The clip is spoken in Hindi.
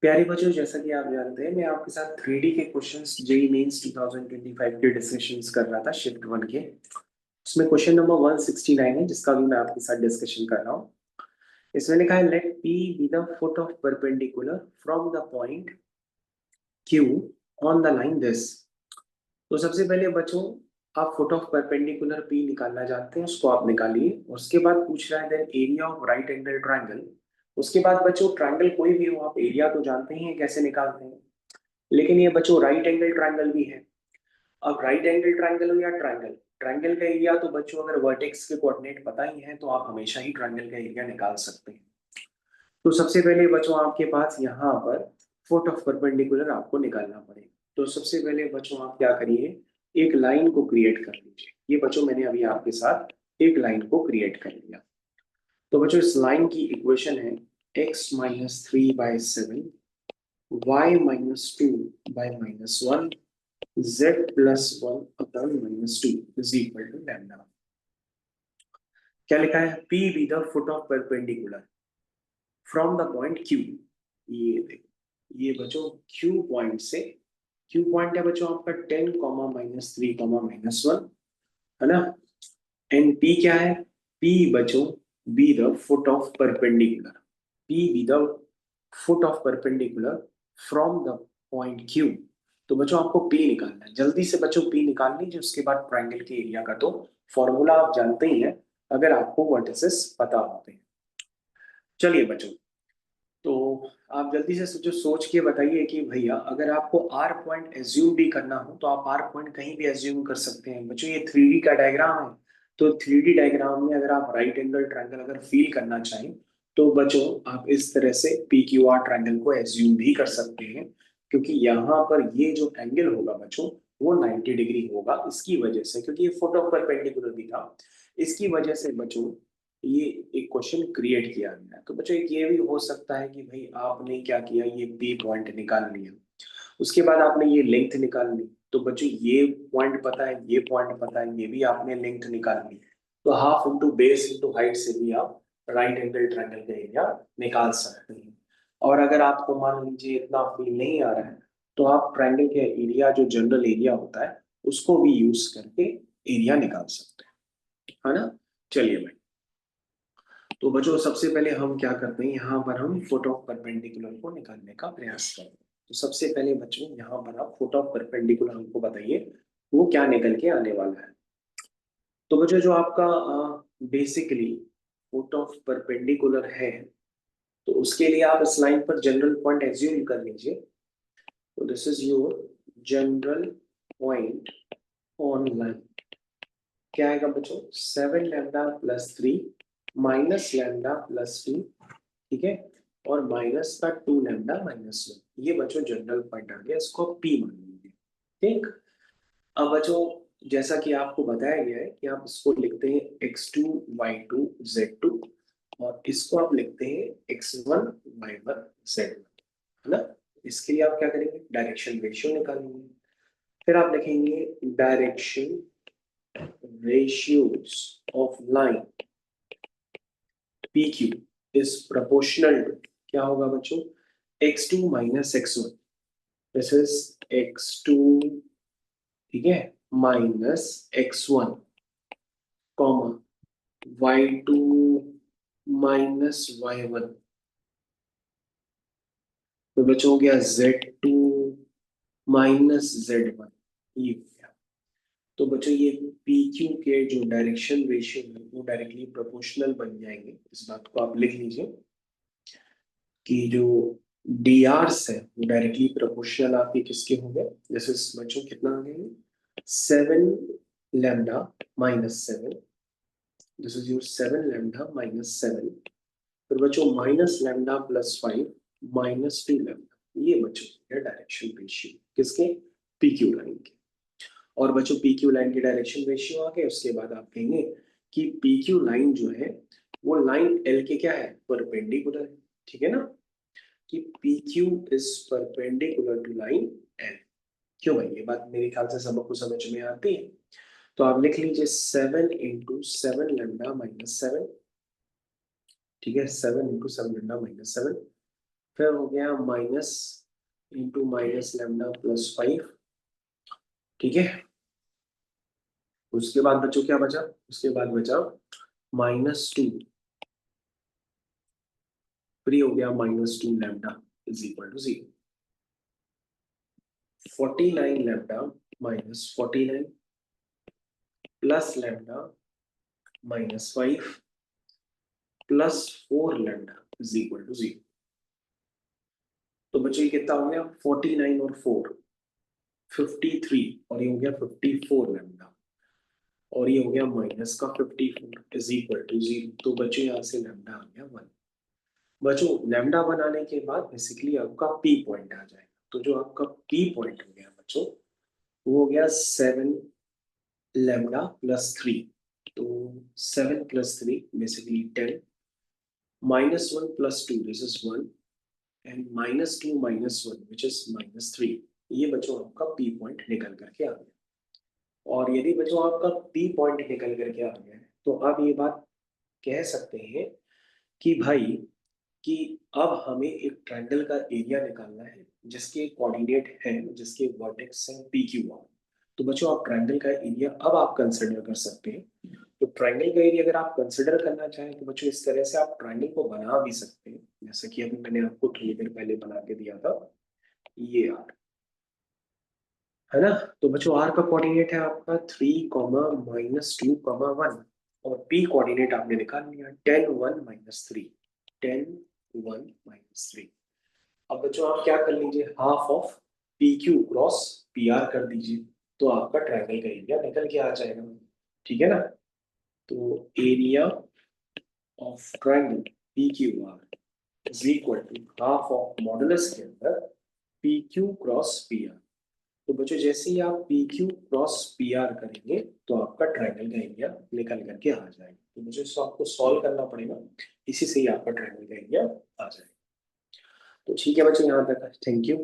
प्यारे बच्चों, जैसा कि आप जानते हैं मैं आपके साथ 3D के क्वेश्चंस जेईई मेंस 2025 के डिस्कशंस कर रहा था शिफ्ट वन के। उसमें क्वेश्चन नंबर 169 है जिसका भी मैं आपके साथ डिस्कशन कर रहा हूँ। इसमें लिखा है let P be the foot of perpendicular from the point Q on the line this. तो सबसे पहले बच्चों, आप फुट ऑफ परपेंडिकुलर P निकालना जानते हैं, उसको आप निकालिए। उसके बाद पूछ रहा है then area of right angle triangle. उसके बाद बच्चों ट्रायंगल कोई भी हो, आप एरिया तो जानते ही हैं कैसे निकालते हैं, लेकिन ये बच्चों राइट एंगल ट्रायंगल भी है। अब राइट एंगल ट्रायंगल हो या ट्रायंगल, ट्रायंगल का एरिया तो बच्चों अगर वर्टेक्स के कोऑर्डिनेट पता ही है तो आप हमेशा ही ट्रायंगल का एरिया निकाल सकते हैं। तो सबसे पहले बच्चों आपके पास यहाँ पर फुट ऑफ परपेंडिकुलर आपको निकालना पड़ेगा। तो सबसे पहले बच्चों आप क्या करिए, एक लाइन को क्रिएट कर लीजिए। ये बच्चों मैंने अभी आपके साथ एक लाइन को क्रिएट कर लिया। तो बच्चों इस लाइन की इक्वेशन है x minus 3/7 y minus 2/-1 z plus 1/-2 is equal to lambda. क्या लिखा है, P be the foot of perpendicular from the point Q। ये देखो, ये बच्चों Q पॉइंट से, Q पॉइंट है बच्चों आपका 10, -3, -1 है ना। एंड P क्या है, P बच्चों B the foot of perpendicular, P be the foot of perpendicular from the point Q। तो बच्चों आपको P निकालना है, जल्दी से बच्चों P निकाल लीजिए। उसके बाद ट्रायंगल के एरिया का तो फॉर्मूला आप जानते ही हैं अगर आपको वर्टिसेस पता होते हैं। चलिए बच्चों, तो आप जल्दी से सोच के बताइए कि भैया अगर आपको आर पॉइंट एज्यूम भी करना हो तो आप आर पॉइंट कहीं भी एज्यूम कर सकते हैं। बच्चों ये 3D का डायग्राम है, तो 3D डायग्राम में अगर आप राइट एंगल ट्रायंगल अगर फील करना चाहें तो बच्चों आप इस तरह से पी क्यू आर ट्रायंगल को एज्यूम भी कर सकते हैं, क्योंकि यहाँ पर ये जो एंगल होगा बच्चों वो 90 डिग्री होगा। इसकी वजह से, क्योंकि ये फुट ऑफ परपेंडिकुलर भी था, इसकी वजह से बच्चों ये एक क्वेश्चन क्रिएट किया गया है। तो बच्चों एक ये भी हो सकता है कि भाई आपने क्या किया, ये बी पॉइंट निकाल लिया, उसके बाद आपने ये लेंथ निकाल ली। तो बच्चों ये पॉइंट पता है, ये पॉइंट पता है, ये भी आपने लेंथ निकाल ली। तो half into base into height से भी आप राइट एंगल ट्रायंगल का एरिया निकाल सकते हैं। और अगर आपको मान लीजिए इतना फील नहीं आ रहा है तो आप ट्रायंगल के एरिया जो जनरल एरिया होता है उसको भी यूज करके एरिया निकाल सकते हैं, है ना। चलिए भाई, तो बच्चों सबसे पहले हम क्या करते हैं, यहाँ पर हम फुट ऑफ परपेंडिकुलर को निकालने का प्रयास करते हैं। तो सबसे पहले बच्चों यहाँ पर आप फुट ऑफ परपेंडिकुलर हमको बताइए वो क्या निकल के आने वाला है। तो बच्चों जो आपका बेसिकली फुट ऑफ परपेंडिकुलर है, तो उसके लिए आप इस लाइन पर जनरल पॉइंट एज्यूम कर लीजिए। तो this is your general point on line. क्या आएगा बच्चों, 7 लैम्डा+3 माइनस लैम्डा+2, ठीक है, और माइनस का 2 लैम्डा-1। ये बच्चों जनरल पॉइंट आ गया, इसको P मान लीजिए। ठीक। अब बच्चों जैसा कि आपको बताया गया है कि आप इसको लिखते हैं x2 y2 z2, और इसको आप लिखते हैं x1 y1 z1, है ना। इसके लिए आप क्या करेंगे, डायरेक्शन रेशियो निकालेंगे। फिर आप लिखेंगे direction ratios of line PQ is proportional to, क्या होगा बच्चों, x2 minus x1। This is x2, ठीक है, minus x1, comma y2 minus y1। तो बच्चों हो गया z2 माइनस z1। ये हो गया। तो बच्चों ये PQ के जो डायरेक्शन रेशियो है वो डायरेक्टली प्रोपोर्शनल बन जाएंगे। इस बात को आप लिख लीजिए कि जो डी आर्स है वो डायरेक्टली प्रोपोर्शनल आपके किसके होंगे। जैसे बच्चों कितना आ गया, 7 लैम्डा-7, दिस इज योर 7 लैम्डा-7। फिर बच्चों -λ+5 -2 लैम्डा। ये बच्चों डायरेक्शन रेशियो किसके, PQ लाइन के। और बच्चों PQ लाइन के डायरेक्शन रेशियो आ गए। उसके बाद आप कहेंगे कि PQ लाइन जो है वो लाइन L के क्या है, परपेंडिकुलर है, ठीक है ना, कि PQ is perpendicular to line L। क्यों भाई, ये बात मेरे ख्याल से सबको समझ में आती है। तो आप लिख लीजिए 7 × 7 लैम्डा-7, ठीक है, 7 × 7 लैम्डा-7। फिर हो गया minus into minus lambda plus 5, ठीक है। उसके बाद बच्चों क्या बचा, उसके बाद बचा -2, फ्री हो गया -2 lambda is equal to 0। 49 lambda -49 plus lambda -5 plus 4 lambda is equal to 0। तो बच्चों ये कितना हो गया, 49 और 4 53, और ये हो गया 54 लैम्डा, और ये हो गया माइनस का 54 इज इक्वल टू 0। तो बच्चों यहाँ से लैम्डा आ गया 1। बच्चों लैम्डा बनाने के बाद बेसिकली आपका पी पॉइंट आ जाएगा। तो जो आपका पी पॉइंट हो गया बच्चों, वो हो गया 7 लैम्डा प्लस 3। तो 7 plus 3 basically 10, -1 plus 2 this is 1, and -2 -1 which is -3। ये बच्चों आपका पी पॉइंट निकल करके आ गया। और यदि बच्चों आपका पी पॉइंट निकल करके आ गया है, तो आप ये बात कह सकते हैं कि भाई कि अब हमें एक ट्रायंगल का एरिया निकालना है जिसके कोऑर्डिनेट हैं, जिसके वर्टेक्स हैं पी क्यू आर। तो बच्चों आप ट्रायंगल का एरिया अब आप कंसिडर कर सकते हैं। तो ट्रायंगल का एरिया अगर आप कंसिडर करना चाहें तो बच्चों इस तरह से आप ट्रायंगल को बना भी सकते हैं, जैसे कि अभी मैंने आपको थोड़ी देर पहले बना के दिया था, ये आर है ना। तो बच्चों आर का कोऑर्डिनेट है आपका 3, -2, 1, और पी कोऑर्डिनेट आपने निकाल लिया 10, 1, -3, 10, 1, -3। अब बच्चों आप क्या कर लीजिए, half of P Q cross P are कर दीजिए, तो आपका ट्रायंगल का एरिया निकल के आ जाएगा, ठीक है ना। तो area of triangle P Q R is equal to half of modulus के अंदर P Q cross P R. तो बच्चों जैसे ही आप P Q cross P R करेंगे तो आपका ट्रायंगल का एरिया निकल करके आ जाएगा। तो मुझे इसको आपको सॉल्व करना पड़ेगा, इसी से ही आपका ट्रायंगल का एरिया आ जाएगा। तो ठीक है बच्चों, यहाँ तक, थैंक यू।